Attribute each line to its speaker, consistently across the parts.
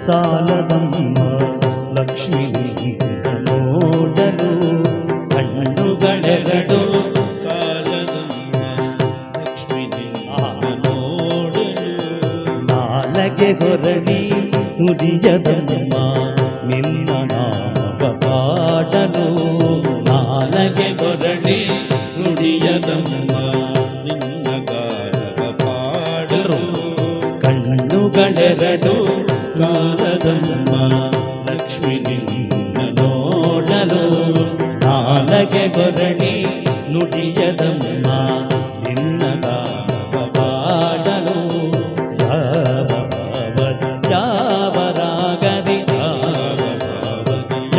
Speaker 1: ಸಾಲದಮ್ಮ ಲಕ್ಷ್ಮಿ ನೋಡಲು ಕಣ್ಣುಗಳೆರಡು
Speaker 2: ಸಾಲದಮ್ಮ ಲಕ್ಷ್ಮಿ ನೋಡಲು
Speaker 1: ನಾಲಗೆ ಹೊರಳಿ ನುಡಿಯದಮ್ಮ ನಿನ್ನ ನಾಮ ಪಾಡಲು
Speaker 2: ನಾಲಗೆ ಹೊರಳಿ ನುಡಿಯದಮ್ಮ ನಿನ್ನ ಗಾಯವ ಪಾಡಲು
Speaker 1: ಕಣ್ಣುಗಳೆರಡು
Speaker 2: ಸಾಲದಮ್ಮ ಲಕ್ಷ್ಮಿ ನಿನ್ನ ನೋಡಲು
Speaker 1: ನಾಲಗೆ ಹೊರಳಿ ನುಡಿಯದಮ್ಮ ನಿನ್ನ ಗಾಯವ ಪಾಡಲು ಯಾವ ರಾಗದಿ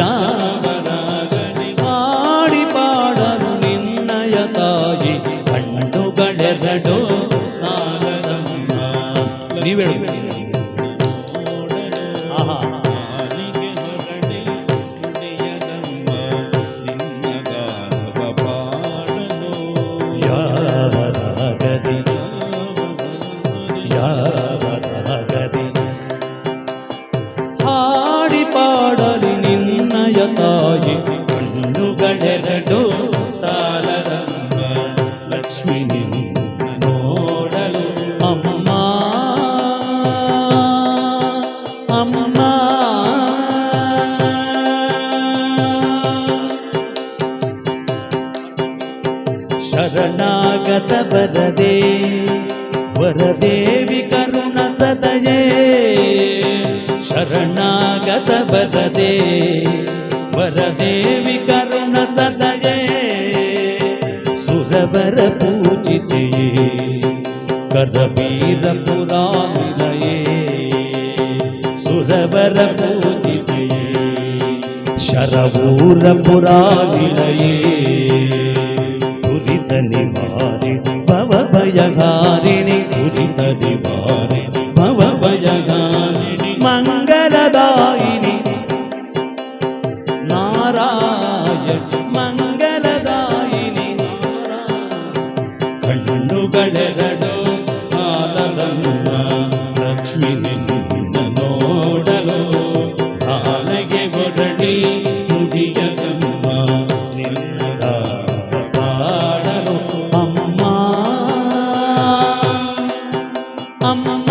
Speaker 1: ಯಾವ ರಾಗದಿ ಹಾಡಿ ಪಾಡಲು ನಿನ್ನಯ ತಾಯಿ ಕಣ್ಣುಗಳೆರಡು
Speaker 2: ಸಾಲದಮ್ಮ
Speaker 1: ನೀವೇ
Speaker 2: ನೋಡಲು ನಾಲಿಗೆ ಹೊರಡಿ ನುಡಿಯದಮ್ಮ ನಿನ್ನ ಗಾಯವ ಪಾಡಲು
Speaker 1: ಯಾವ ರಾಗದಿ ಯಾವ ರಾಗದಿ ಹಾಡಿ ಪಾಡಲಿ ನಿನ್ನಯ ತಾಯಿ ಕಣ್ಣುಗಳೆರಡು
Speaker 2: ಸಾಲದಮ್ಮ ಲಕ್ಷ್ಮಿ ನಿನ್ನ ನೋಡಲು
Speaker 1: ಅಮ್ಮ ಅಮ್ಮ ಶರಣಾಗತ ಬರದೆ ವರದೇವಿ ಕರುಣ ಸದಯೇ ಶರಣಾಗತ ಬರದೆ ವರದೇವಿ ಕರುಣ ಸದಯೇ ಸುರವರ ಪೂಜಿತೆಯೇ ಕರವೀರ ಪುರಾನಿಲಯೇ ಸುರವರ ಪೂಜಿತೆಯೇ ಶರವೂರ ಪುರಾನಿಲಯೇ ದುರಿತ ನಿವಾರಿಣಿ ಭವ ಭಯಹಾರಿಣಿ ದುರಿತ ನಿವಾರಿಣಿ ಭವ ಭಯಹಾರಿಣಿ ಮಂಗಲದಾಯಿನಿ ನಾರಾಯಣಿ ಮಂಗಲದಾಯಿನಿ ಕಣ್ಣುಗಳೆರಡು ಸಾಲದಮ್ಮ
Speaker 2: ಲಕ್ಷ್ಮಿ ನಿನ್ನ ನೋಡಲು ನಾಲಗೆ ಹೊರಡಿ ನುಡಿಯದಮ್ಮ ನಿನ್ನ ಗಾಯವ ಪಾಡಲು
Speaker 1: ಅಮ್ಮ ಅಮ್ಮ